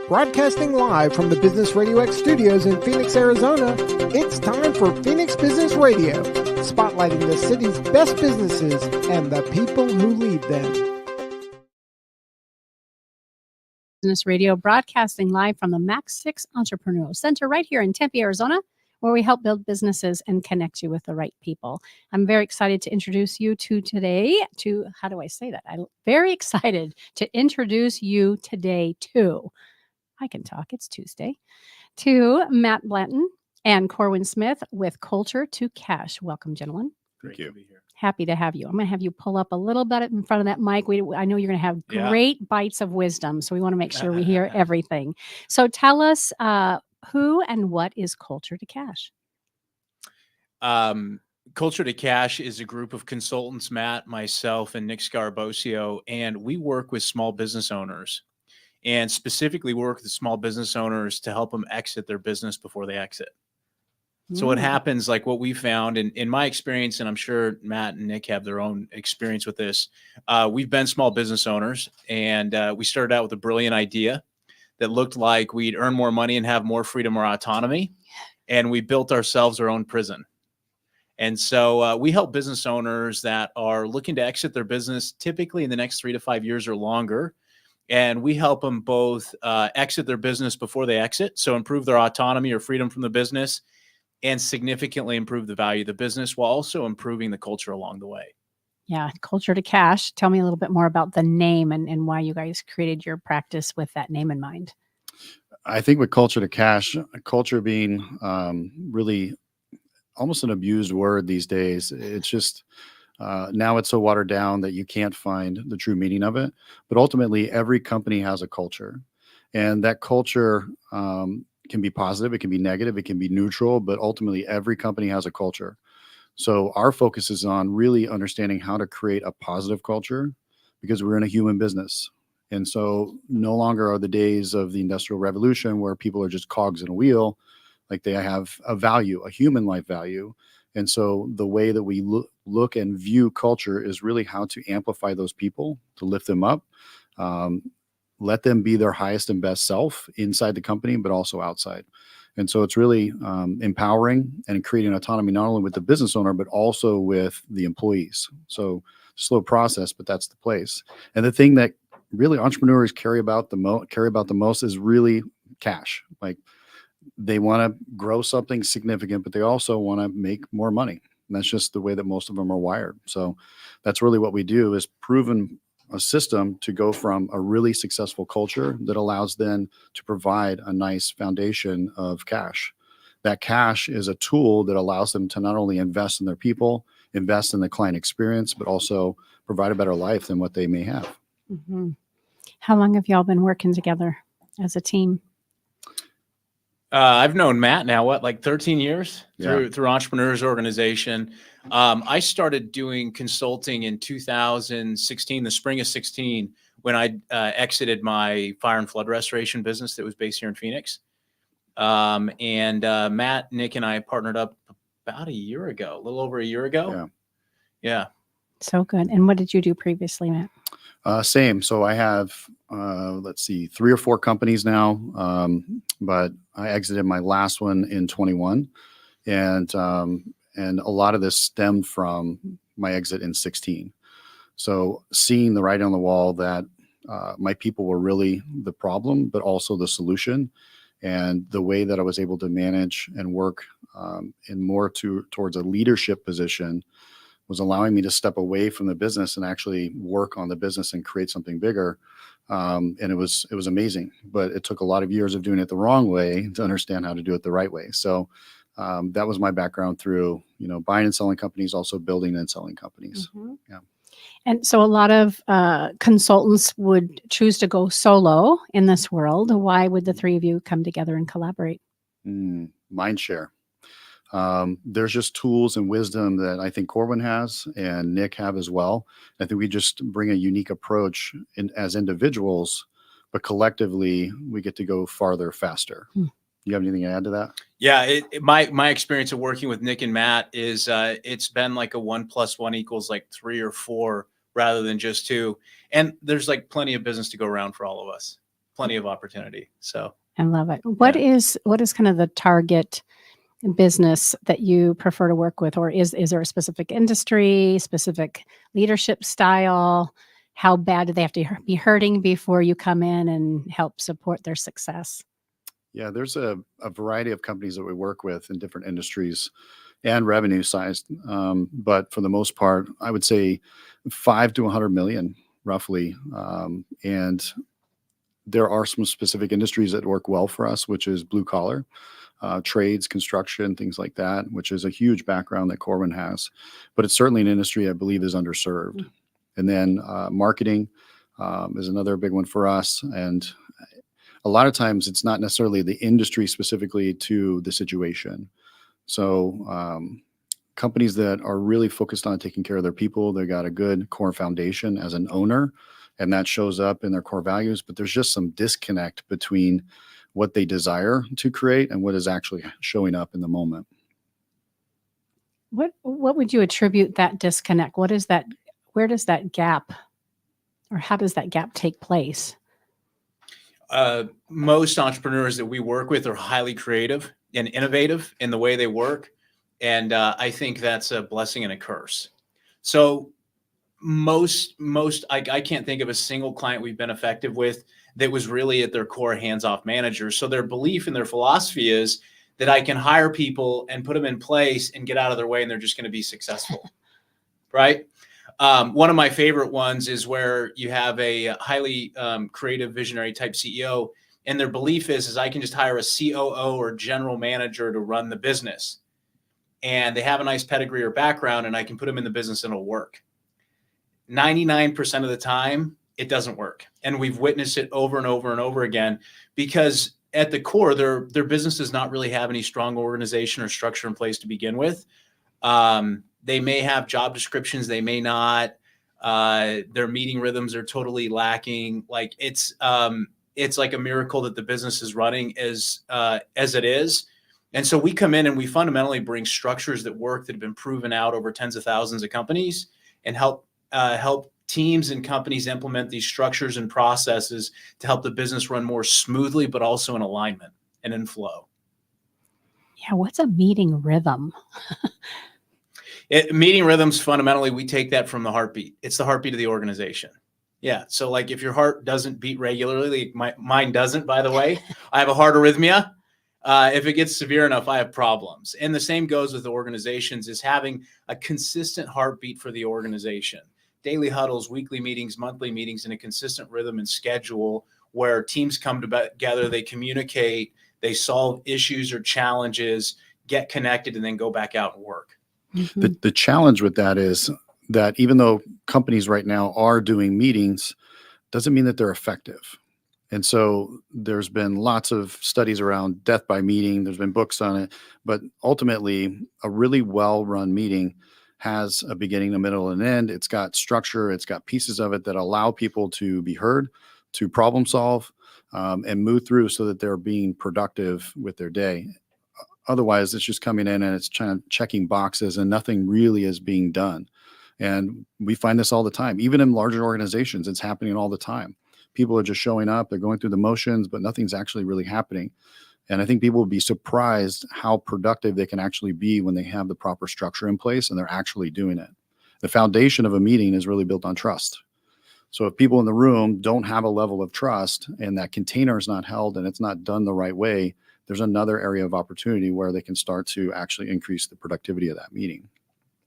Broadcasting live from the Business Radio X studios in Phoenix, Arizona, it's time for Phoenix Business Radio, spotlighting the city's best businesses and the people who lead them. Business Radio, broadcasting live from the Max 6 Entrepreneurial Center right here in Tempe, Arizona, where we help build businesses and connect you with the right people. I'm very excited to introduce you how do I say that? I'm very excited to introduce you today to, I can talk, it's Tuesday, to Matt Blanton and Corwin Smith with Culture to Cash. Welcome, gentlemen. Thank you. Happy to have you. I'm going to have you pull up a little bit in front of that mic. I know you're going to have great bites of wisdom, so we want to make sure we hear everything. So tell us who and what is Culture to Cash? Culture to Cash is a group of consultants, Matt, myself, and Nick Scarbosio, and we work with small business owners. And specifically work with small business owners to help them exit their business before they exit. So what happens, like what we found in my experience, and I'm sure Matt and Nick have their own experience with this, we've been small business owners, and we started out with a brilliant idea that looked like we'd earn more money and have more freedom or autonomy, and we built ourselves our own prison. And so we help business owners that are looking to exit their business typically in the next 3 to 5 years or longer. And we help them both exit their business before they exit, so improve their autonomy or freedom from the business, and significantly improve the value of the business while also improving the culture along the way. Yeah, Culture to Cash. Tell me a little bit more about the name and why you guys created your practice with that name in mind. I think with Culture to Cash, culture being really almost an abused word these days. It's just now it's so watered down that you can't find the true meaning of it. But ultimately, every company has a culture, and that culture can be positive, it can be negative, it can be neutral, but ultimately every company has a culture. So our focus is on really understanding how to create a positive culture, because we're in a human business. And so no longer are the days of the Industrial Revolution where people are just cogs in a wheel. Like, they have a value, a human life value. And so the way that we look and view culture is really how to amplify those people, to lift them up, let them be their highest and best self inside the company, but also outside. And so it's really empowering and creating autonomy, not only with the business owner, but also with the employees. So slow process, but that's the place. And the thing that really entrepreneurs care about the most is really cash. Like, they want to grow something significant, but they also want to make more money. And that's just the way that most of them are wired. So that's really what we do, is proven a system to go from a really successful culture that allows them to provide a nice foundation of cash. That cash is a tool that allows them to not only invest in their people, invest in the client experience, but also provide a better life than what they may have. Mm-hmm. How long have y'all been working together as a team? I've known Matt now, like 13 years through Entrepreneurs Organization. I started doing consulting in 2016, the spring of 16, when I exited my fire and flood restoration business that was based here in Phoenix. Matt, Nick, and I partnered up about a little over a year ago. Yeah. So good. And what did you do previously, Matt? Same. So I have, 3 or 4 companies now, but I exited my last one in 21. And a lot of this stemmed from my exit in 16. So seeing the writing on the wall that my people were really the problem, but also the solution, and the way that I was able to manage and work in more towards a leadership position was allowing me to step away from the business and actually work on the business and create something bigger. And it was amazing, but it took a lot of years of doing it the wrong way to understand how to do it the right way. So that was my background through, buying and selling companies, also building and selling companies. Mm-hmm. Yeah. And so a lot of consultants would choose to go solo in this world. Why would the 3 of you come together and collaborate? Mind share. There's just tools and wisdom that I think Corwin has and Nick have as well. I think we just bring a unique approach as individuals, but collectively we get to go farther, faster. You have anything to add to that? Yeah, my experience of working with Nick and Matt is it's been like a 1 + 1 = like 3 or 4 rather than just 2. And there's like plenty of business to go around for all of us. plenty of opportunity. So I love it. What is kind of the target business that you prefer to work with, or is there a specific industry, specific leadership style? How bad do they have to be hurting before you come in and help support their success? Yeah, there's a variety of companies that we work with in different industries and revenue size. But for the most part, I would say 5 to 100 million roughly. And there are some specific industries that work well for us, which is blue collar, trades, construction, things like that, which is a huge background that Corwin has. But it's certainly an industry I believe is underserved. And then marketing is another big one for us. And a lot of times it's not necessarily the industry specifically to the situation. So companies that are really focused on taking care of their people, they got a good core foundation as an owner, and that shows up in their core values. But there's just some disconnect between what they desire to create and what is actually showing up in the moment. What would you attribute that disconnect? What is that? Where does that gap, or how does that gap take place? Most entrepreneurs that we work with are highly creative and innovative in the way they work. And I think that's a blessing and a curse. So I can't think of a single client we've been effective with that was really at their core hands-off managers. So their belief and their philosophy is that I can hire people and put them in place and get out of their way, and they're just going to be successful, right? One of my favorite ones is where you have a highly creative, visionary type CEO, and their belief is I can just hire a COO or general manager to run the business. And they have a nice pedigree or background, and I can put them in the business and it'll work. 99% of the time, it doesn't work. And we've witnessed it over and over and over again, because at the core, their business does not really have any strong organization or structure in place to begin with. They may have job descriptions, they may not. Their meeting rhythms are totally lacking. Like it's like a miracle that the business is running as it is. And so we come in and we fundamentally bring structures that work, that have been proven out over tens of thousands of companies, and help teams and companies implement these structures and processes to help the business run more smoothly, but also in alignment and in flow. Yeah, what's a meeting rhythm? Meeting rhythms, fundamentally, we take that from the heartbeat. It's the heartbeat of the organization. Yeah. So like if your heart doesn't beat regularly, mine doesn't, by the way, I have a heart arrhythmia. If it gets severe enough, I have problems. And the same goes with the organizations, is having a consistent heartbeat for the organization. Daily huddles, weekly meetings, monthly meetings, and a consistent rhythm and schedule where teams come together, they communicate, they solve issues or challenges, get connected, and then go back out and work. Mm-hmm. The challenge with that is that even though companies right now are doing meetings, doesn't mean that they're effective. And so there's been lots of studies around death by meeting. There's been books on it, but ultimately a really well-run meeting has a beginning, a middle, and an end. It's got structure. It's got pieces of it that allow people to be heard, to problem solve, and move through so that they're being productive with their day. Otherwise, it's just coming in and it's checking boxes and nothing really is being done. And we find this all the time. Even in larger organizations, it's happening all the time. People are just showing up, they're going through the motions, but nothing's actually really happening. And I think people will be surprised how productive they can actually be when they have the proper structure in place and they're actually doing it. The foundation of a meeting is really built on trust. So if people in the room don't have a level of trust and that container is not held and it's not done the right way, there's another area of opportunity where they can start to actually increase the productivity of that meeting.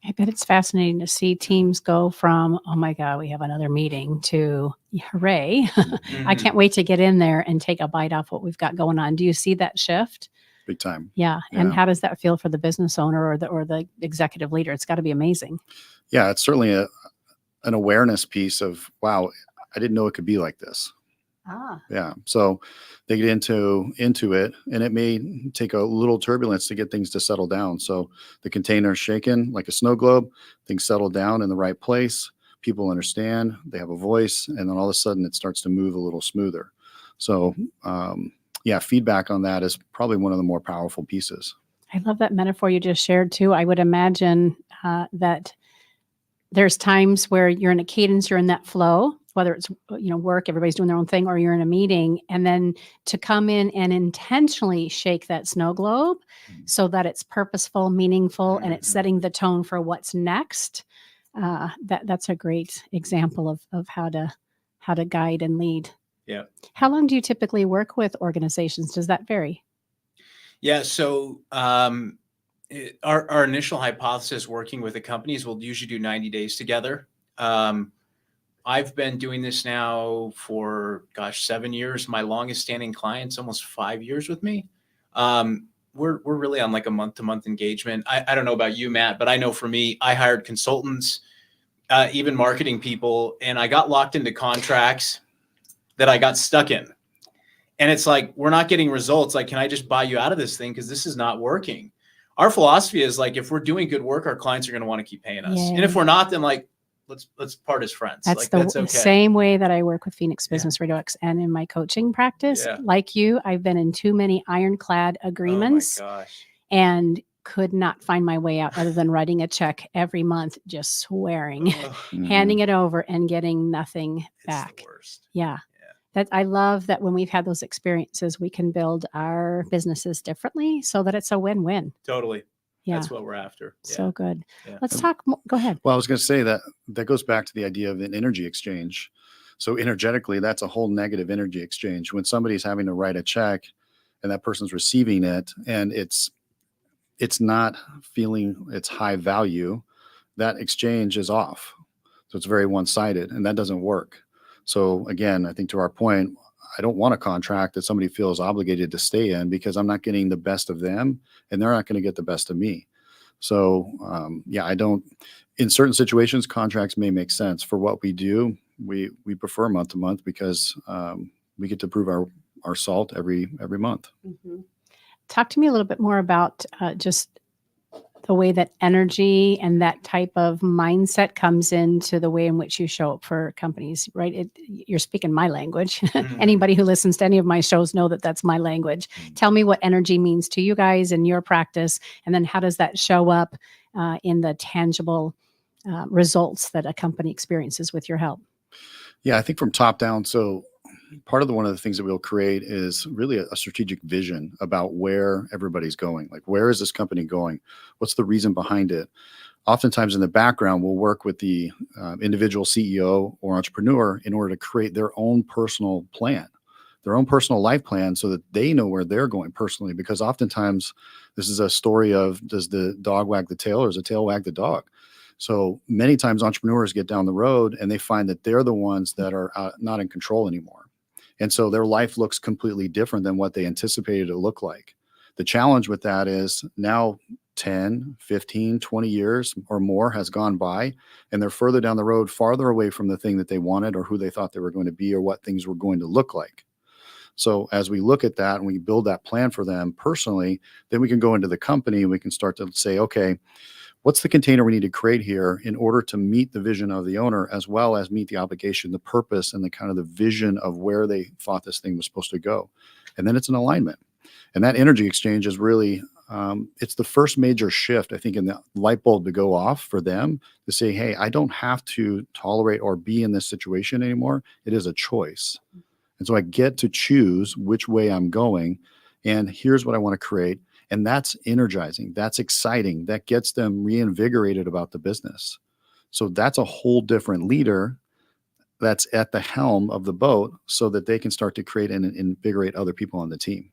I bet it's fascinating to see teams go from, oh my God, we have another meeting, to hooray. Mm-hmm. I can't wait to get in there and take a bite off what we've got going on. Do you see that shift? Big time. Yeah. And how does that feel for the business owner or the executive leader? It's got to be amazing. Yeah, it's certainly an awareness piece of, wow, I didn't know it could be like this. Yeah. So they get into it, and it may take a little turbulence to get things to settle down. So the container is shaken like a snow globe, things settle down in the right place. People understand, they have a voice, and then all of a sudden it starts to move a little smoother. So feedback on that is probably one of the more powerful pieces. I love that metaphor you just shared too. I would imagine that there's times where you're in a cadence, you're in that flow, whether it's, work, everybody's doing their own thing, or you're in a meeting, and then to come in and intentionally shake that snow globe so that it's purposeful, meaningful, and it's setting the tone for what's next. That's a great example of how to guide and lead. Yeah. How long do you typically work with organizations? Does that vary? Yeah. So our initial hypothesis working with the companies, we'll usually do 90 days together. I've been doing this now for, 7 years. My longest standing client's almost 5 years with me. We're really on like a month-to-month engagement. I don't know about you, Matt, but I know for me, I hired consultants, even marketing people, and I got locked into contracts that I got stuck in. And it's like, we're not getting results. Like, can I just buy you out of this thing? Because this is not working. Our philosophy is like, if we're doing good work, our clients are going to want to keep paying us. Yeah. And if we're not, then like, let's part as friends. That's like, the okay. same way that I work with Phoenix Business Radio X, and in my coaching practice. Yeah. Like you, I've been in too many ironclad agreements. Oh my gosh. And could not find my way out other than writing a check every month, just swearing, handing it over and getting nothing back. It's the worst. Yeah. That I love that when we've had those experiences, we can build our businesses differently so that it's a win-win. Totally. Yeah. That's what we're after. Yeah. So good. Yeah. Let's talk. Go ahead. Well, I was going to say that goes back to the idea of an energy exchange. So energetically, that's a whole negative energy exchange. When somebody's having to write a check and that person's receiving it and it's not feeling its high value, that exchange is off. So it's very one-sided, and that doesn't work. So again, I think to our point, I don't want a contract that somebody feels obligated to stay in because I'm not getting the best of them and they're not going to get the best of me. So I don't, in certain situations, contracts may make sense. For what we do, we prefer month to month because we get to prove our salt every month. Mm-hmm. Talk to me a little bit more about just the way that energy and that type of mindset comes into the way in which you show up for companies, right? You're speaking my language. Anybody who listens to any of my shows know that that's my language. Tell me what energy means to you guys in your practice, and then how does that show up in the tangible results that a company experiences with your help? Yeah, I think from top down. So part of one of the things that we'll create is really a strategic vision about where everybody's going. Like, where is this company going? What's the reason behind it? Oftentimes in the background, we'll work with the individual CEO or entrepreneur in order to create their own personal plan, their own personal life plan, so that they know where they're going personally. Because oftentimes this is a story of, does the dog wag the tail or does the tail wag the dog? So many times entrepreneurs get down the road and they find that they're the ones that are not in control anymore. And so their life looks completely different than what they anticipated it to look like. The challenge with that is now 10, 15, 20 years or more has gone by, and they're further down the road, farther away from the thing that they wanted or who they thought they were going to be or what things were going to look like. So as we look at that and we build that plan for them personally, then we can go into the company and we can start to say, okay, what's the container we need to create here in order to meet the vision of the owner, as well as meet the obligation, the purpose, and the kind of the vision of where they thought this thing was supposed to go. And then it's an alignment. And that energy exchange is really, it's the first major shift, I think, in the light bulb to go off for them to say, hey, I don't have to tolerate or be in this situation anymore. It is a choice. And so I get to choose which way I'm going. And here's what I want to create. And that's energizing. That's exciting. That gets them reinvigorated about the business. So that's a whole different leader that's at the helm of the boat so that they can start to create and invigorate other people on the team.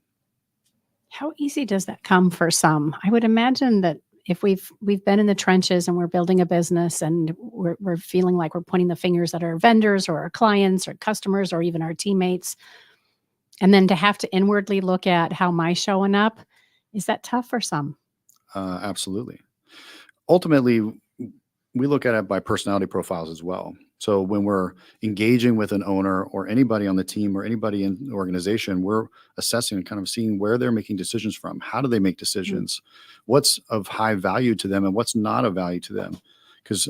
How easy does that come for some? I would imagine that if we've been in the trenches and we're building a business and we're feeling like we're pointing the fingers at our vendors or our clients or customers or even our teammates, and then to have to inwardly look at how am I showing up, is that tough for some? Absolutely. Ultimately, we look at it by personality profiles as well. So when we're engaging with an owner or anybody on the team or anybody in the organization, we're assessing and kind of seeing where they're making decisions from. How do they make decisions? What's of high value to them and what's not of value to them? Because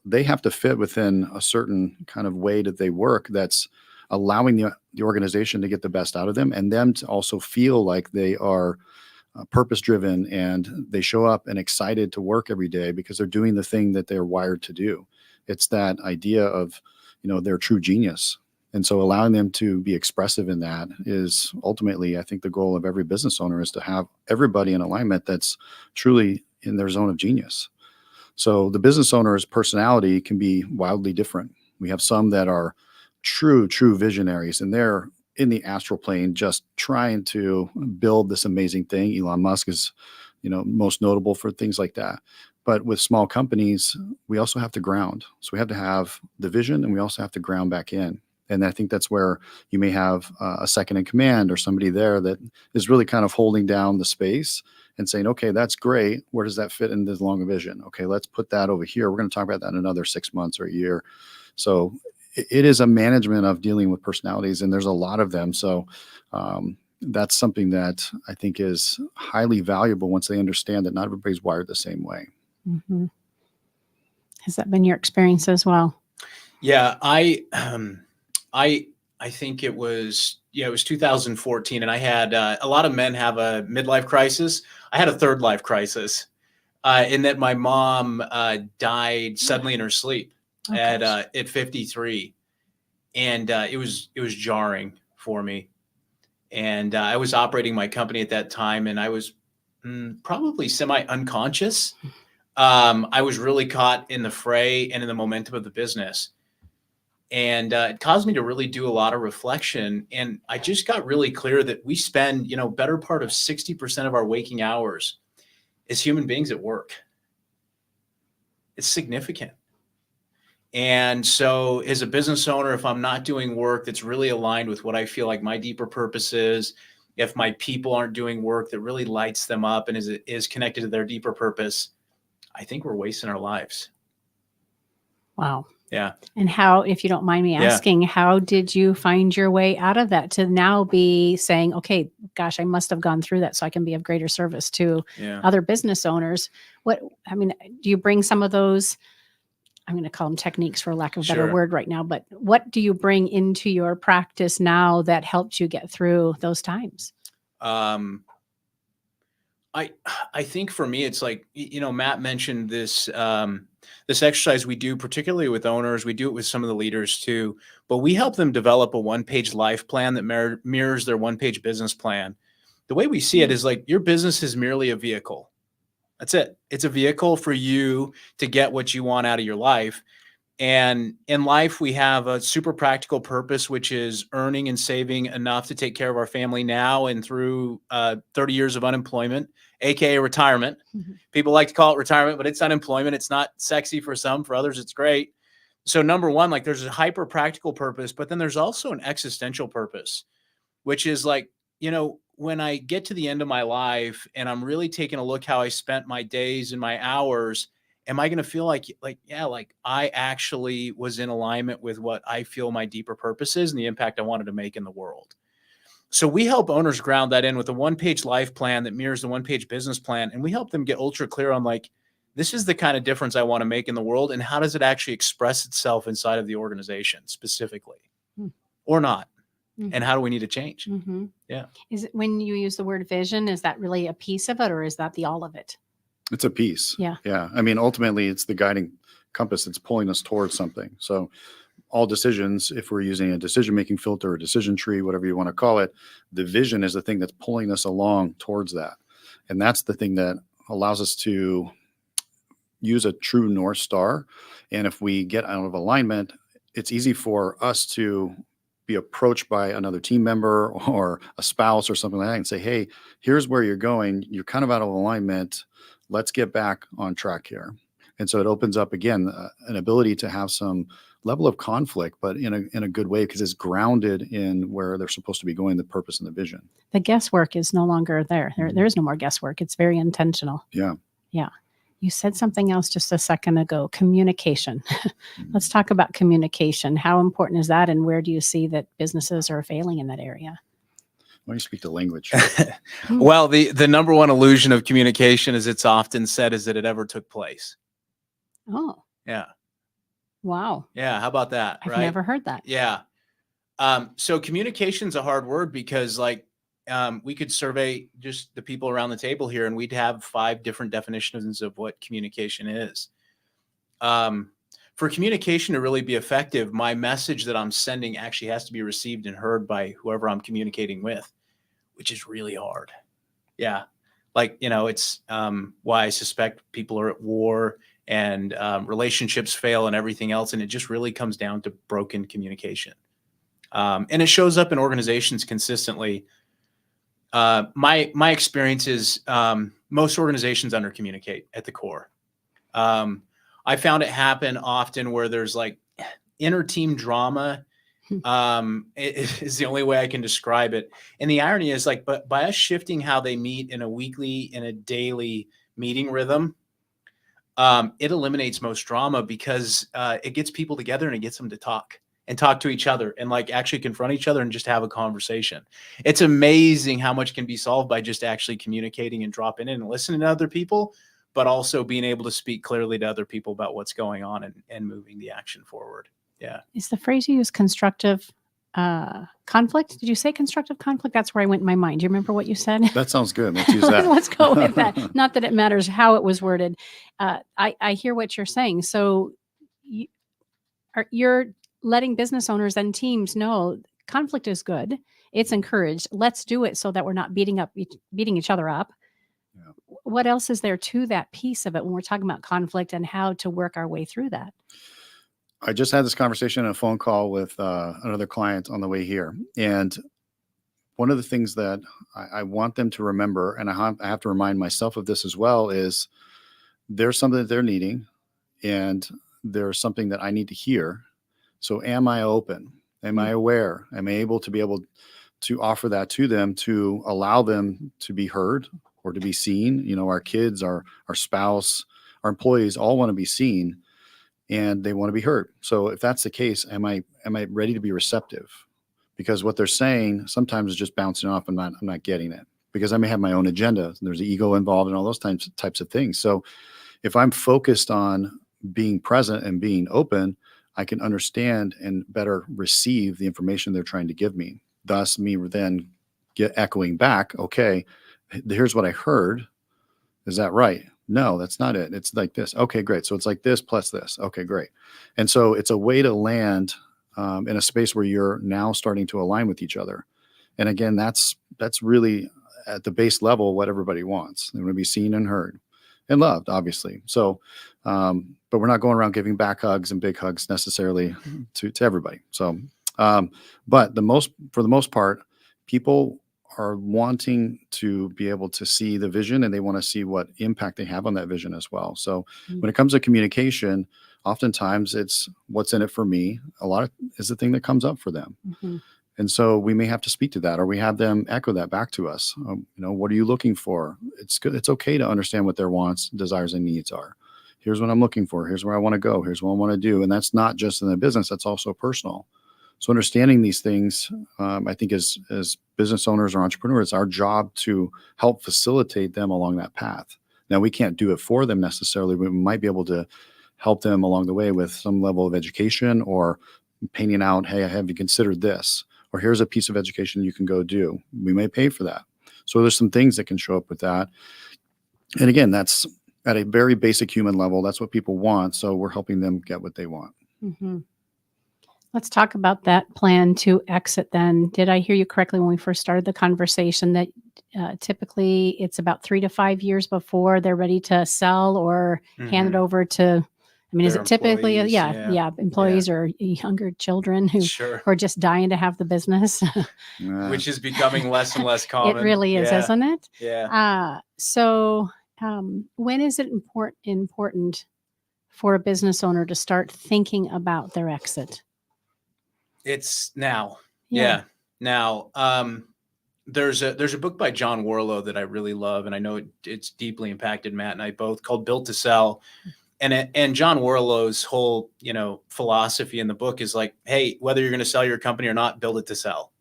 they have to fit within a certain kind of way that they work that's allowing the organization to get the best out of them, and them to also feel like they are purpose-driven and they show up and excited to work every day because they're doing the thing that they're wired to do. It's that idea of, their true genius. And so allowing them to be expressive in that is ultimately, I think, the goal of every business owner, is to have everybody in alignment that's truly in their zone of genius. So the business owner's personality can be wildly different. We have some that are true visionaries, and they're in the astral plane just trying to build this amazing thing. Elon Musk is, most notable for things like that. But with small companies, we also have to ground. So we have to have the vision, and we also have to ground back in. And I think that's where you may have a second in command or somebody there that is really kind of holding down the space and saying, okay, that's great. Where does that fit in this longer vision? Okay, let's put that over here. We're going to talk about that in another 6 months or a year. So it is a management of dealing with personalities, and there's a lot of them. So that's something that I think is highly valuable once they understand that not everybody's wired the same way. Mm-hmm. Has that been your experience as well? Yeah, I think it was 2014, and I had a lot of men have a midlife crisis. I had a third life crisis, in that my mom died suddenly in her sleep at 53, and it was jarring for me. And I was operating my company at that time, and I was probably semi unconscious. I was really caught in the fray and in the momentum of the business. And it caused me to really do a lot of reflection. And I just got really clear that we spend, better part of 60% of our waking hours as human beings at work. It's significant. And so as a business owner, if I'm not doing work that's really aligned with what I feel like my deeper purpose is, if my people aren't doing work that really lights them up and is connected to their deeper purpose, I think we're wasting our lives. Wow. Yeah. And how, if you don't mind me asking, how did you find your way out of that to now be saying, okay, gosh, I must have gone through that so I can be of greater service to other business owners? Do you bring some of those, I'm going to call them techniques for lack of a better word right now, but what do you bring into your practice now that helped you get through those times? I think for me, it's like, Matt mentioned this, this exercise we do, particularly with owners. We do it with some of the leaders too, but we help them develop a one-page life plan that mirrors their one-page business plan. The way we see it is like your business is merely a vehicle. That's it. It's a vehicle for you to get what you want out of your life. And in life, we have a super practical purpose, which is earning and saving enough to take care of our family now and through 30 years of unemployment, aka retirement. Mm-hmm. People like to call it retirement, but it's unemployment. It's not sexy for some. For others, it's great. So number one, like there's a hyper practical purpose, but then there's also an existential purpose, which is like, when I get to the end of my life and I'm really taking a look how I spent my days and my hours, am I going to feel like I actually was in alignment with what I feel my deeper purpose is and the impact I wanted to make in the world? So we help owners ground that in with a one-page life plan that mirrors the one-page business plan. And we help them get ultra clear on like, this is the kind of difference I want to make in the world. And how does it actually express itself inside of the organization specifically or not? Mm-hmm. And how do we need to change? Mm-hmm. Yeah. Is it, when you use the word vision, is that really a piece of it, or is that the all of it? It's a piece. Yeah. Yeah. I mean, ultimately, it's the guiding compass that's pulling us towards something. So all decisions, if we're using a decision-making filter or decision tree, whatever you want to call it, the vision is the thing that's pulling us along towards that. And that's the thing that allows us to use a true North Star. And if we get out of alignment, it's easy for us to be approached by another team member or a spouse or something like that and say, hey, here's where you're going. You're kind of out of alignment. Let's get back on track here. And so it opens up, again, an ability to have some level of conflict, but in a good way, because it's grounded in where they're supposed to be going, the purpose and the vision. The guesswork is no longer there. There is no more guesswork. It's very intentional. Yeah. Yeah. You said something else just a second ago, communication. Let's talk about communication. How important is that? And where do you see that businesses are failing in that area? Why don't you speak the language? Well, the number one illusion of communication, as it's often said, is that it ever took place. Oh. Yeah. Wow. Yeah. How about that? I've never heard that. Yeah. So communication is a hard word because we could survey just the people around the table here and we'd have 5 different definitions of what communication is. for communication to really be effective, my message that I'm sending actually has to be received and heard by whoever I'm communicating with, which is really hard. Yeah. Like, it's why I suspect people are at war and relationships fail and everything else. And it just really comes down to broken communication. And it shows up in organizations consistently. My experience is most organizations under communicate at the core. I found it happen often where there's like inner team drama. It is the only way I can describe it. And the irony is like, but by us shifting how they meet in a weekly and a daily meeting rhythm, it eliminates most drama because it gets people together and it gets them to talk to each other and like actually confront each other and just have a conversation. It's amazing how much can be solved by just actually communicating and dropping in and listening to other people, but also being able to speak clearly to other people about what's going on and moving the action forward. Yeah. Is the phrase you use constructive conflict? Did you say constructive conflict? That's where I went in my mind. Do you remember what you said? That sounds good. Let's use that. Let's go with that. Not that it matters how it was worded. I hear what you're saying. So you're letting business owners and teams know conflict is good. It's encouraged. Let's do it so that we're not beating each other up. Yeah. What else is there to that piece of it when we're talking about conflict and how to work our way through that? I just had this conversation in a phone call with another client on the way here. And one of the things that I want them to remember, and I have to remind myself of this as well, is there's something that they're needing and there's something that I need to hear. So am I open? Am I aware? Am I able to offer that to them to allow them to be heard or to be seen? Our kids, our spouse, our employees all want to be seen. And they want to be heard. So if that's the case, am I ready to be receptive? Because what they're saying sometimes is just bouncing off. I'm not getting it because I may have my own agenda. There's ego involved and all those types of things. So if I'm focused on being present and being open, I can understand and better receive the information they're trying to give me. Thus, me then echoing back, okay, here's what I heard. Is that right? No, that's not it. It's like this. Okay, great. So it's like this plus this. Okay, great. And so it's a way to land in a space where you're now starting to align with each other. And again, that's really at the base level what everybody wants. They want to be seen and heard and loved, obviously. So, but we're not going around giving back hugs and big hugs necessarily to everybody. So, but for the most part, people are wanting to be able to see the vision and they want to see what impact they have on that vision as well. So when it comes to communication, oftentimes it's what's in it for me. A lot is the thing that comes up for them. Mm-hmm. And so we may have to speak to that or we have them echo that back to us. What are you looking for? It's good. It's okay to understand what their wants, desires, and needs are. Here's what I'm looking for. Here's where I want to go. Here's what I want to do. And that's not just in the business. That's also personal. So understanding these things, I think as business owners or entrepreneurs, our job to help facilitate them along that path. Now, we can't do it for them necessarily, but we might be able to help them along the way with some level of education or painting out, hey, have you considered this? Or here's a piece of education you can go do. We may pay for that. So there's some things that can show up with that. And again, that's at a very basic human level. That's what people want. So we're helping them get what they want. Mm-hmm. Let's talk about that plan to exit then. Did I hear you correctly when we first started the conversation that typically it's about 3 to 5 years before they're ready to sell or hand it over to, is it typically, employees or younger children who are just dying to have the business? Which is becoming less and less common. It really is, isn't it? Yeah. So when is it important for a business owner to start thinking about their exit? It's now. Yeah. Now, there's a book by John Warlow that I really love, and I know it's deeply impacted Matt and I both, called Built to Sell. And John Warlow's whole, philosophy in the book is like, hey, whether you're going to sell your company or not, build it to sell.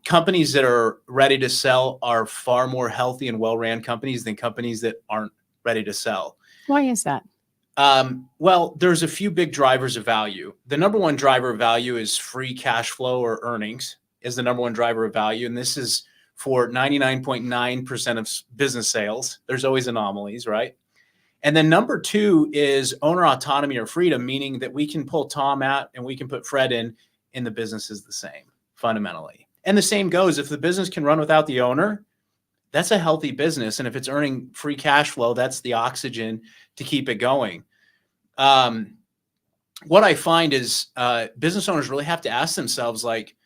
Companies that are ready to sell are far more healthy and well-ran companies than companies that aren't ready to sell. Why is that? Well, there's a few big drivers of value. The number one driver of value is free cash flow, or earnings is the number one driver of value. And this is for 99.9% of business sales. There's always anomalies, right? And then number 2 is owner autonomy or freedom, meaning that we can pull Tom out and we can put Fred in, and the business is the same fundamentally. And the same goes if the business can run without the owner, that's a healthy business. And if it's earning free cash flow, that's the oxygen to keep it going. What I find is business owners really have to ask themselves, like,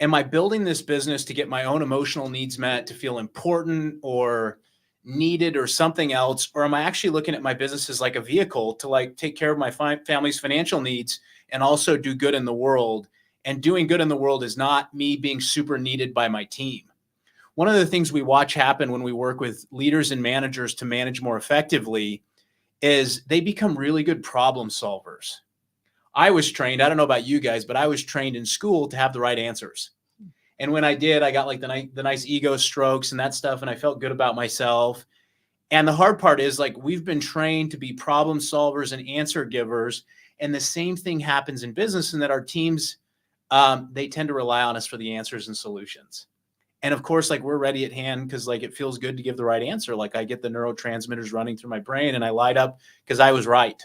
am I building this business to get my own emotional needs met, to feel important or needed or something else? Or am I actually looking at my business as like a vehicle to like take care of my family's financial needs and also do good in the world? And doing good in the world is not me being super needed by my team. One of the things we watch happen when we work with leaders and managers to manage more effectively is they become really good problem solvers. I was trained, I don't know about you guys, but I was trained in school to have the right answers. And when I did, I got like the nice ego strokes and that stuff, and I felt good about myself. And the hard part is, like, we've been trained to be problem solvers and answer givers. And the same thing happens in business, in that our teams, they tend to rely on us for the answers and solutions. And of course, like, we're ready at hand because like it feels good to give the right answer. Like, I get the neurotransmitters running through my brain and I light up because I was right.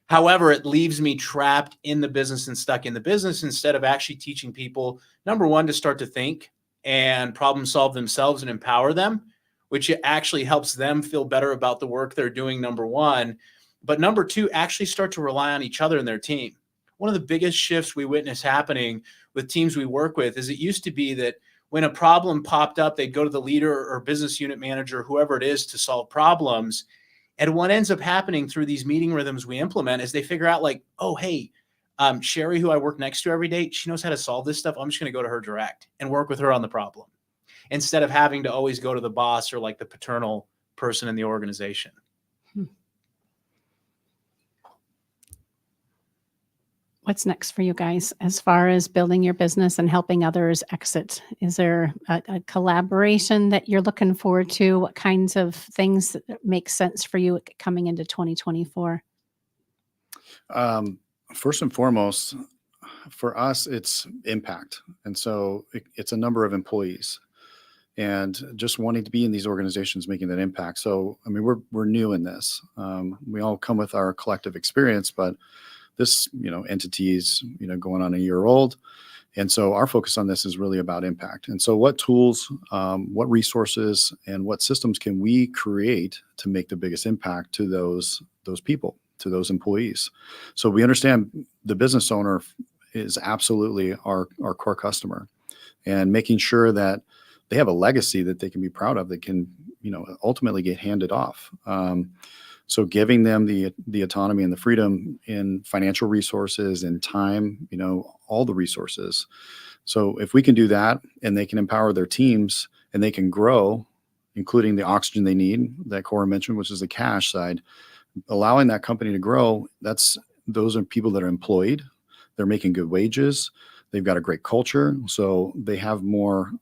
However, it leaves me trapped in the business and stuck in the business instead of actually teaching people, number 1, to start to think and problem solve themselves and empower them, which actually helps them feel better about the work they're doing, number 1. But number 2, actually start to rely on each other and their team. One of the biggest shifts we witness happening with teams we work with is it used to be that when a problem popped up, they'd go to the leader or business unit manager, whoever it is, to solve problems. And what ends up happening through these meeting rhythms we implement is they figure out, like, oh, hey, Sherry, who I work next to every day, she knows how to solve this stuff. I'm just going to go to her direct and work with her on the problem, instead of having to always go to the boss or like the paternal person in the organization. What's next for you guys as far as building your business and helping others exit? Is there a collaboration that you're looking forward to? What kinds of things that make sense for you coming into 2024? First and foremost, for us, it's impact. And so it's a number of employees and just wanting to be in these organizations, making that impact. So, I mean, we're new in this. We all come with our collective experience, but this, entity is, going on a year old. And so our focus on this is really about impact. And so what tools, what resources, and what systems can we create to make the biggest impact to those people, to those employees? So we understand the business owner is absolutely our core customer, and making sure that they have a legacy that they can be proud of, that can, ultimately get handed off. So giving them the autonomy and the freedom in financial resources and time, all the resources. So if we can do that, and they can empower their teams and they can grow, including the oxygen they need that Corwin mentioned, which is the cash side, allowing that company to grow, those are people that are employed. They're making good wages. They've got a great culture. So they have more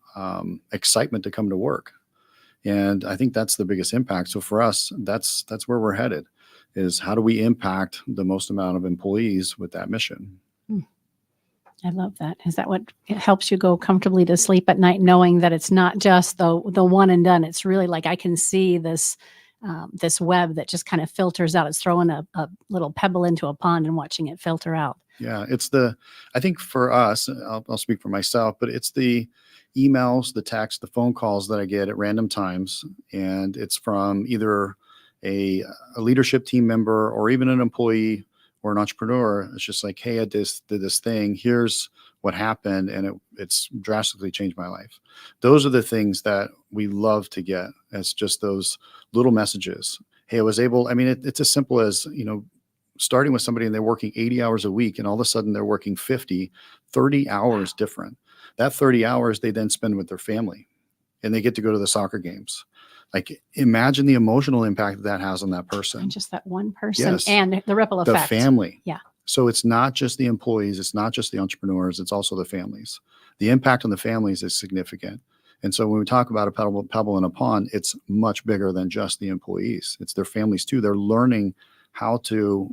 excitement to come to work. And I think that's the biggest impact. So for us, that's where we're headed, is how do we impact the most amount of employees with that mission? I love that. Is that what helps you go comfortably to sleep at night, knowing that it's not just the one and done? It's really like, I can see this web that just kind of filters out. It's throwing a little pebble into a pond and watching it filter out. Yeah, I think for us, I'll speak for myself, but it's the emails, the texts, the phone calls that I get at random times. And it's from either a leadership team member or even an employee or an entrepreneur. It's just like, hey, I did this thing. Here's what happened. And it's drastically changed my life. Those are the things that we love to get, as just those little messages. Hey, it's as simple as, starting with somebody and they're working 80 hours a week, and all of a sudden they're working 30 hours different. That 30 hours they then spend with their family, and they get to go to the soccer games. Like, imagine the emotional impact that has on that person. And just that one person, yes. And the ripple effect. The family. Yeah. So it's not just the employees. It's not just the entrepreneurs. It's also the families. The impact on the families is significant. And so when we talk about a pebble in a pond, it's much bigger than just the employees. It's their families too. They're learning how to,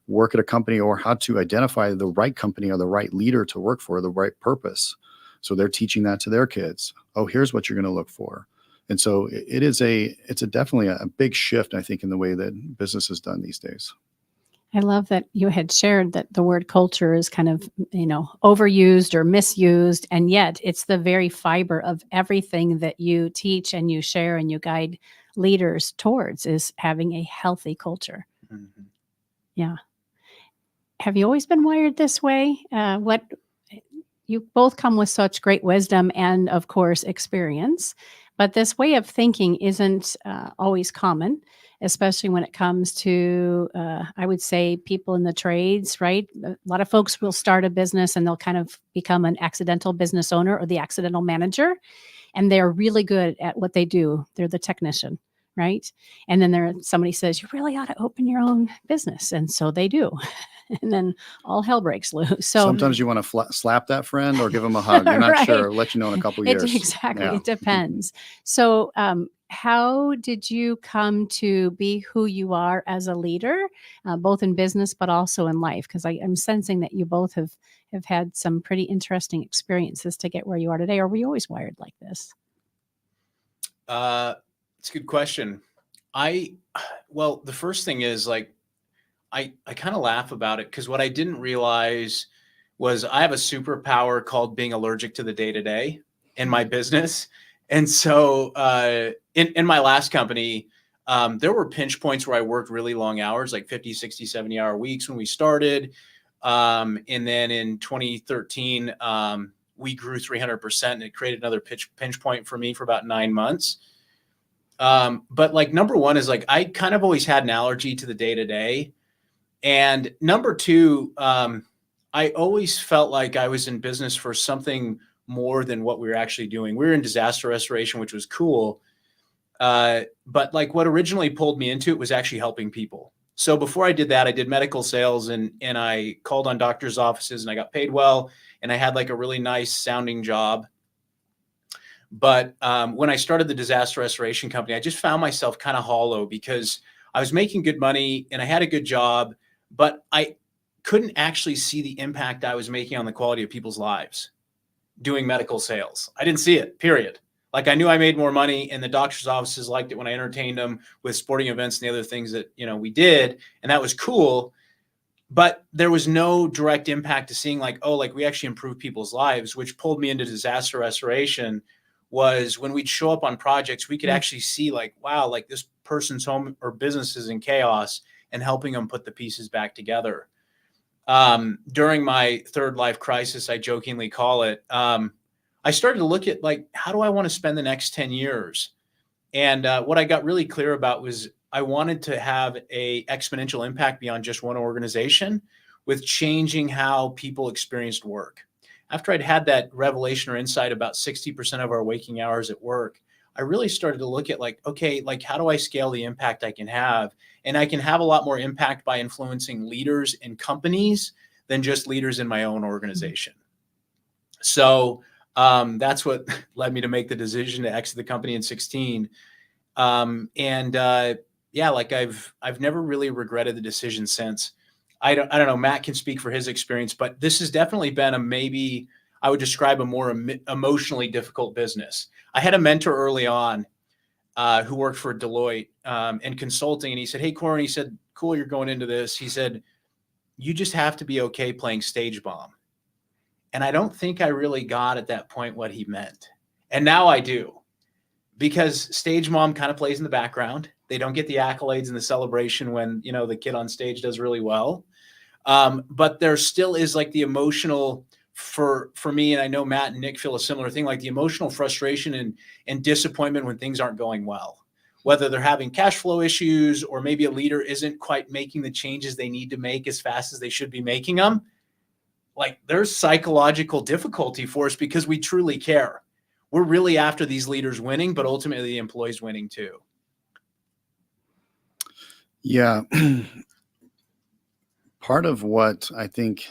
work at a company, or how to identify the right company or the right leader to work for, the right purpose. So they're teaching that to their kids. Oh, here's what you're going to look for. And so it's definitely a big shift, I think, in the way that business is done these days. I love that you had shared that the word culture is kind of, overused or misused. And yet it's the very fiber of everything that you teach and you share and you guide leaders towards is having a healthy culture. Mhm. Yeah. Have you always been wired this way? You both come with such great wisdom and, of course, experience, but this way of thinking isn't always common, especially when it comes to, I would say, people in the trades, right? A lot of folks will start a business and they'll kind of become an accidental business owner or the accidental manager, and they're really good at what they do. They're the technician, right? And then somebody says, you really ought to open your own business. And so they do. And then all hell breaks loose. So Sometimes you want to slap that friend or give them a hug. You're not right. sure. I'll let you know in a couple years. Exactly. Yeah. It depends. So, how did you come to be who you are as a leader, both in business but also in life? Because I'm sensing that you both have had some pretty interesting experiences to get where you are today. Or were you always wired like this? It's a good question. Well, the first thing is like, I kind of laugh about it because what I didn't realize was I have a superpower called being allergic to the day-to-day in my business. And so in my last company, there were pinch points where I worked really long hours, like 50, 60, 70-hour weeks when we started. And then in 2013, we grew 300%, and it created another pinch point for me for about 9 months. But like number one is like I kind of always had an allergy to the day-to-day. And number two, I always felt like I was in business for something more than what we were actually doing. We were in disaster restoration, which was cool. But like what originally pulled me into it was actually helping people. So before I did that, I did medical sales and I called on doctors' offices and I got paid well. And I had like a really nice sounding job. But when I started the disaster restoration company, I just found myself kind of hollow because I was making good money and I had a good job, but I couldn't actually see the impact I was making on the quality of people's lives doing medical sales. I didn't see it, period. Like I knew I made more money and the doctor's offices liked it when I entertained them with sporting events and the other things that, we did. And that was cool. But there was no direct impact to seeing like, oh, like we actually improved people's lives, which pulled me into disaster restoration. Was when we'd show up on projects, we could actually see like, wow, like this person's home or business is in chaos and helping them put the pieces back together. During my third life crisis, I jokingly call it, I started to look at like, how do I want to spend the next 10 years? And what I got really clear about was I wanted to have a exponential impact beyond just one organization with changing how people experienced work. After I'd had that revelation or insight about 60% of our waking hours at work, I really started to look at like, okay, like how do I scale the impact I can have? And I can have a lot more impact by influencing leaders in companies than just leaders in my own organization. So that's what led me to make the decision to exit the company in 2016. Yeah, like I've never really regretted the decision since. I don't know. Matt can speak for his experience, but this has definitely been maybe I would describe a more emotionally difficult business. I had a mentor early on who worked for Deloitte in consulting, and he said, "Hey, Corwin," he said, "Cool, you're going into this." He said, "You just have to be okay playing stage bomb." And I don't think I really got at that point what he meant, and now I do. Because stage mom kind of plays in the background. They don't get the accolades and the celebration when, the kid on stage does really well. But there still is like the emotional for me, and I know Matt and Nick feel a similar thing, like the emotional frustration and disappointment when things aren't going well, whether they're having cash flow issues or maybe a leader isn't quite making the changes they need to make as fast as they should be making them. Like there's psychological difficulty for us because we truly care. We're really after these leaders winning, but ultimately the employees winning too. Yeah. Part of what I think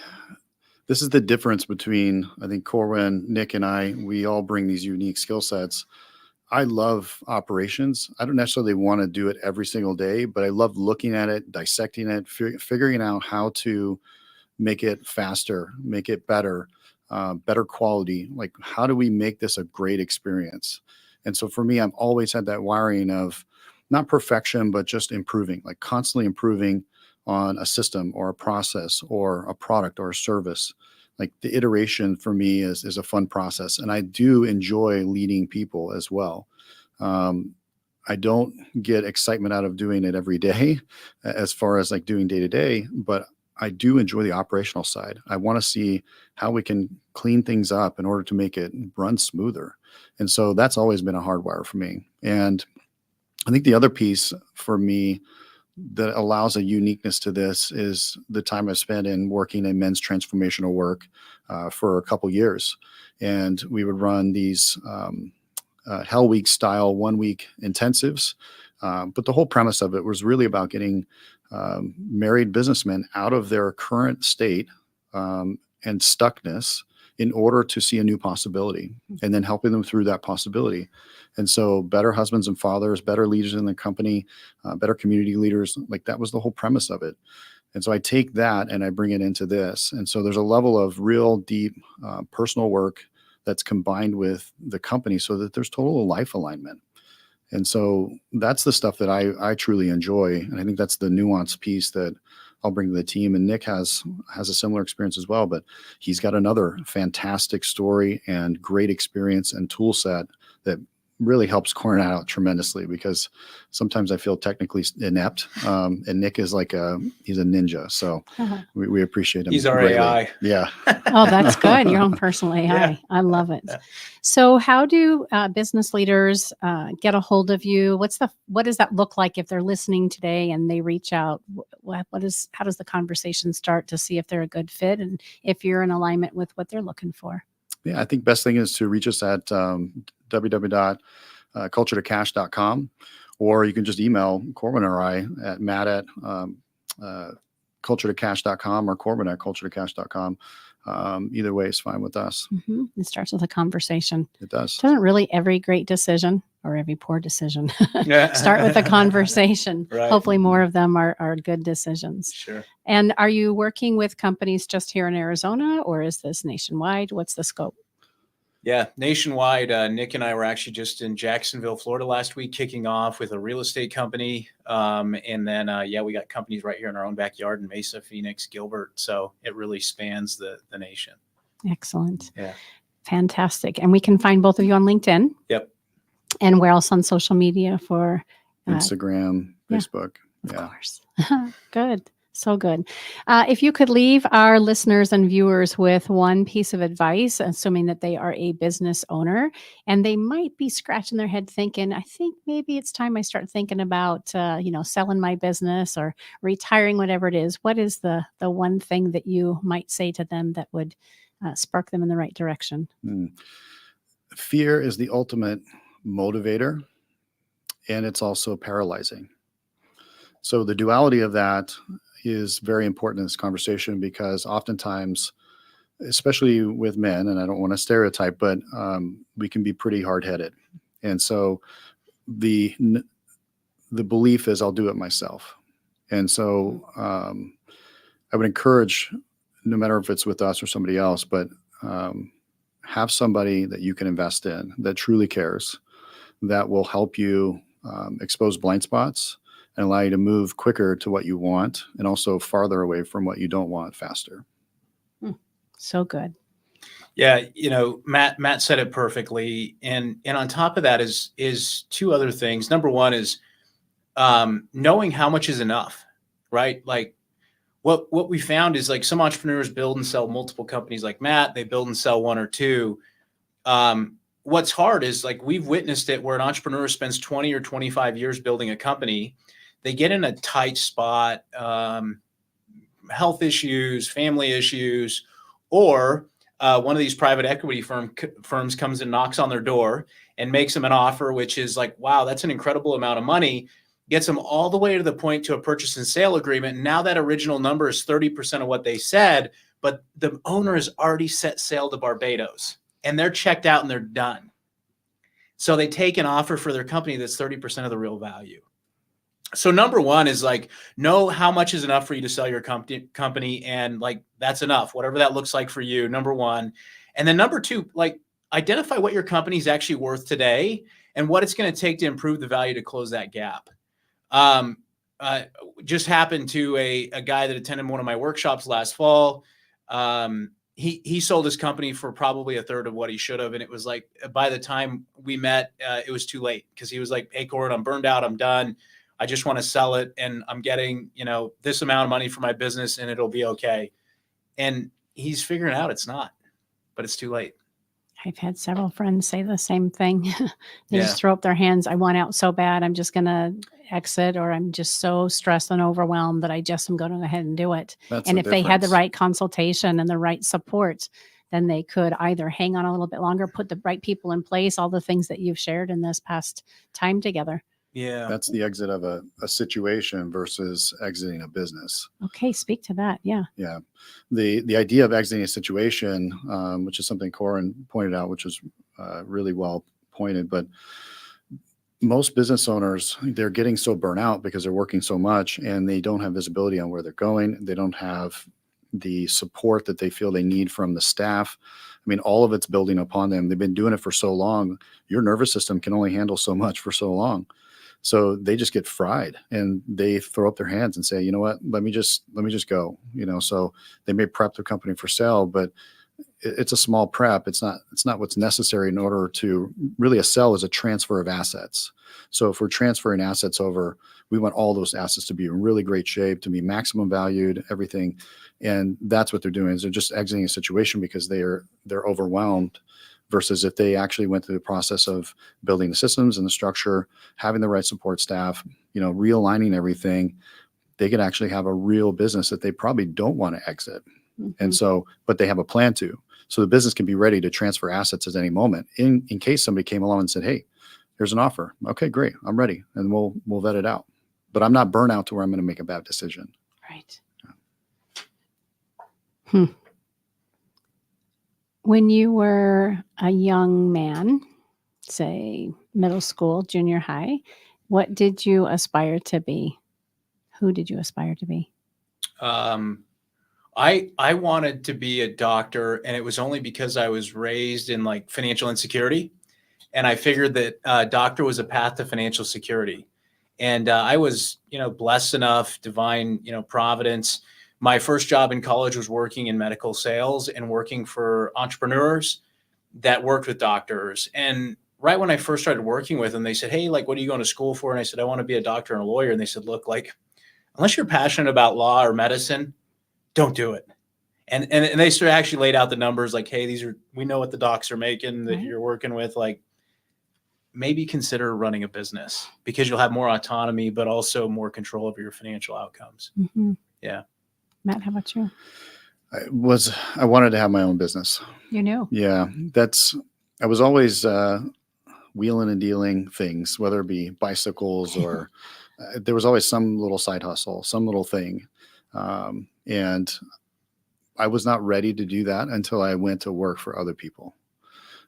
this is the difference between, I think Corwin, Nick, and we all bring these unique skill sets. I love operations. I don't necessarily want to do it every single day, but I love looking at it, dissecting it, figuring out how to make it faster, make it better, better quality. Like, how do we make this a great experience? And so for me, I've always had that wiring of not perfection, but just improving, like constantly improving on a system or a process or a product or a service. Like the iteration for me is a fun process. And I do enjoy leading people as well. I don't get excitement out of doing it every day as far as like doing day to day, but I do enjoy the operational side. I want to see how we can clean things up in order to make it run smoother. And so that's always been a hardwire for me. And I think the other piece for me that allows a uniqueness to this is the time I've spent in working in men's transformational work for a couple years. And we would run these Hell Week style 1 week intensives. But the whole premise of it was really about getting married businessmen out of their current state and stuckness in order to see a new possibility, and then helping them through that possibility. And so better husbands and fathers, better leaders in the company, better community leaders, like that was the whole premise of it. And so I take that and I bring it into this. And so there's a level of real deep personal work that's combined with the company so that there's total life alignment. And so that's the stuff that I truly enjoy. And I think that's the nuanced piece that I'll bring to the team. And Nick has a similar experience as well, but he's got another fantastic story and great experience and tool set that really helps Corwin out tremendously, because sometimes I feel technically inept. And Nick is he's a ninja. So we appreciate him. He's our greatly. AI. Yeah. Oh, that's good. Your own personal AI. Yeah. I love it. So how do business leaders get a hold of you? What does that look like if they're listening today and they reach out? How does the conversation start to see if they're a good fit and if you're in alignment with what they're looking for? Yeah, I think best thing is to reach us at www.culturetocash.com, or you can just email Corwin or I at matt@culturetocash.com or Corwin@culturetocash.com. Either way is fine with us. Mm-hmm. It starts with a conversation. It does. Doesn't really every great decision or every poor decision start with a conversation? Right. Hopefully more of them are good decisions. Sure. And are you working with companies just here in Arizona, or is this nationwide? What's the scope? Yeah, nationwide. Nick and I were actually just in Jacksonville, Florida last week, kicking off with a real estate company. And then, we got companies right here in our own backyard in Mesa, Phoenix, Gilbert. So it really spans the nation. Excellent. Yeah. Fantastic. And we can find both of you on LinkedIn. Yep. And where else on social media for Instagram, Facebook. Of course. Good. So good. If you could leave our listeners and viewers with one piece of advice, assuming that they are a business owner and they might be scratching their head thinking, I think maybe it's time I start thinking about, selling my business or retiring, whatever it is. What is the one thing that you might say to them that would spark them in the right direction? Fear is the ultimate motivator, and it's also paralyzing. So the duality of that is very important in this conversation, because oftentimes, especially with men, and I don't want to stereotype, but we can be pretty hard-headed. And so the belief is I'll do it myself. And so I would encourage, no matter if it's with us or somebody else, but have somebody that you can invest in that truly cares, that will help you expose blind spots and allow you to move quicker to what you want, and also farther away from what you don't want faster. So good. Yeah, Matt said it perfectly. And on top of that is two other things. Number one is knowing how much is enough, right? Like what we found is, like, some entrepreneurs build and sell multiple companies like Matt. They build and sell one or two. What's hard is, like, we've witnessed it where an entrepreneur spends 20 or 25 years building a company. They get in a tight spot, health issues, family issues, or one of these private equity firms comes and knocks on their door and makes them an offer, which is like, wow, that's an incredible amount of money, gets them all the way to the point to a purchase and sale agreement. And now that original number is 30% of what they said, but the owner has already set sail to Barbados and they're checked out and they're done. So they take an offer for their company that's 30% of the real value. So number one is, like, know how much is enough for you to sell your company, and, like, that's enough, whatever that looks like for you, number one. And then number two, like, identify what your company is actually worth today, and what it's going to take to improve the value to close that gap. Just happened to a guy that attended one of my workshops last fall. He sold his company for probably a third of what he should have. And it was like, by the time we met, it was too late, because he was like, hey, Corwin, I'm burned out. I'm done. I just want to sell it. And I'm getting, this amount of money for my business, and it'll be okay. And he's figuring out it's not, but it's too late. I've had several friends say the same thing. They Yeah. just throw up their hands. I want out so bad. I'm just going to exit, or I'm just so stressed and overwhelmed that I just am going to go ahead and do it. That's And the if they had the difference. right consultation and the right support, then they could either hang on a little bit longer, put the right people in place, all the things that you've shared in this past time together. Yeah. That's the exit of a situation versus exiting a business. Okay, speak to that. Yeah. Yeah. The idea of exiting a situation, which is something Corwin pointed out, which was really well pointed, but most business owners, they're getting so burnt out because they're working so much and they don't have visibility on where they're going. They don't have the support that they feel they need from the staff. I mean, all of it's building upon them. They've been doing it for so long. Your nervous system can only handle so much for so long. So they just get fried and they throw up their hands and say, you know what, let me just go, so they may prep their company for sale, but it's a small prep. It's not what's necessary in order to really. A sell is a transfer of assets. So if we're transferring assets over, we want all those assets to be in really great shape, to be maximum valued, everything. And that's what they're doing, is they're just exiting a situation because they're overwhelmed, versus if they actually went through the process of building the systems and the structure, having the right support staff, realigning everything, they could actually have a real business that they probably don't want to exit. Mm-hmm. And so, but they have a plan to. So the business can be ready to transfer assets at any moment in case somebody came along and said, hey, here's an offer. Okay, great. I'm ready. And we'll vet it out. But I'm not burnt out to where I'm going to make a bad decision. Right. When you were a young man, say middle school, junior high, what did you aspire to be? Who did you aspire to be? I wanted to be a doctor, and it was only because I was raised in like financial insecurity. And I figured that doctor was a path to financial security. And I was, blessed enough, divine, providence. My first job in college was working in medical sales and working for entrepreneurs that worked with doctors. And right when I first started working with them, they said, hey, like, what are you going to school for? And I said, I want to be a doctor and a lawyer. And they said, look, like, unless you're passionate about law or medicine, don't do it. And they sort of actually laid out the numbers, like, hey, we know what the docs are making that Right. you're working with. Like, maybe consider running a business, because you'll have more autonomy, but also more control over your financial outcomes. Mm-hmm. Yeah. Matt, how about you? I wanted to have my own business. You knew. Yeah, I was always wheeling and dealing things, whether it be bicycles or there was always some little side hustle, some little thing. And I was not ready to do that until I went to work for other people.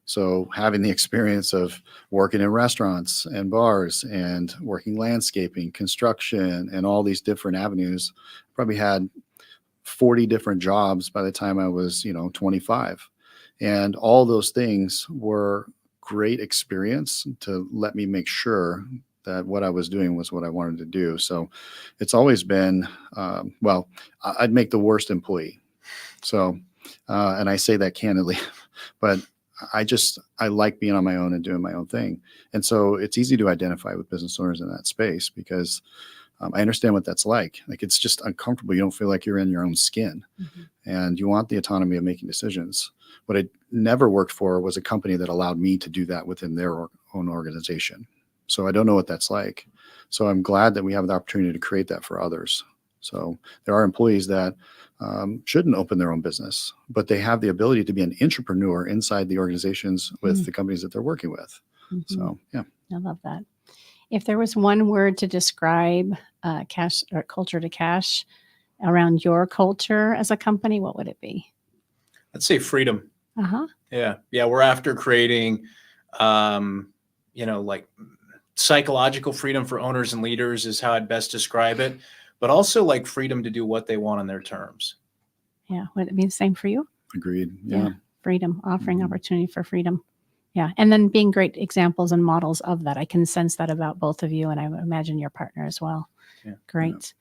So having the experience of working in restaurants and bars and working landscaping, construction, and all these different avenues, probably had 40 different jobs by the time I was, 25. And all those things were great experience to let me make sure that what I was doing was what I wanted to do. So it's always been, I'd make the worst employee. So, and I say that candidly, but I like being on my own and doing my own thing. And so it's easy to identify with business owners in that space, because I understand what that's like. Like, it's just uncomfortable. You don't feel like you're in your own skin, and you want the autonomy of making decisions. What I never worked for was a company that allowed me to do that within their own organization. So I don't know what that's like. So I'm glad that we have the opportunity to create that for others. So there are employees that shouldn't open their own business, but they have the ability to be an entrepreneur inside the organizations with the companies that they're working with. So, yeah. I love that. If there was one word to describe cash or culture to cash around your culture as a company, what would it be? I'd say freedom. Uh-huh. Yeah. We're after creating, like psychological freedom for owners and leaders is how I'd best describe it, but also like freedom to do what they want on their terms. Yeah. Would it be the same for you? Agreed. Yeah. Freedom, offering opportunity for freedom. Yeah. And then being great examples and models of that. I can sense that about both of you, and I would imagine your partner as well. Yeah. Great.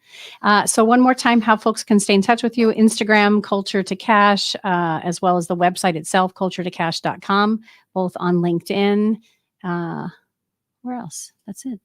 So one more time, how folks can stay in touch with you: Instagram, Culture to Cash, as well as the website itself, culturetocash.com, both on LinkedIn. Where else? That's it.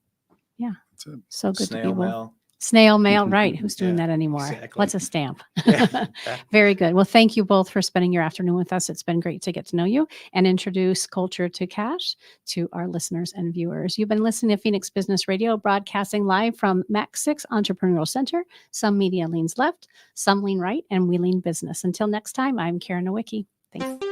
Yeah. That's it. So good to be Snail with. mail. Snail mail, right? Who's doing Yeah, that anymore? exactly. What's a stamp? Yeah. Very good. Well, thank you both for spending your afternoon with us. It's been great to get to know you and introduce Culture to Cash to our listeners and viewers. You've been listening to Phoenix Business Radio, broadcasting live from Mac 6 Entrepreneurial Center. Some media leans left, some lean right, and we lean business. Until next time, I'm Karen Nowicki. Thanks.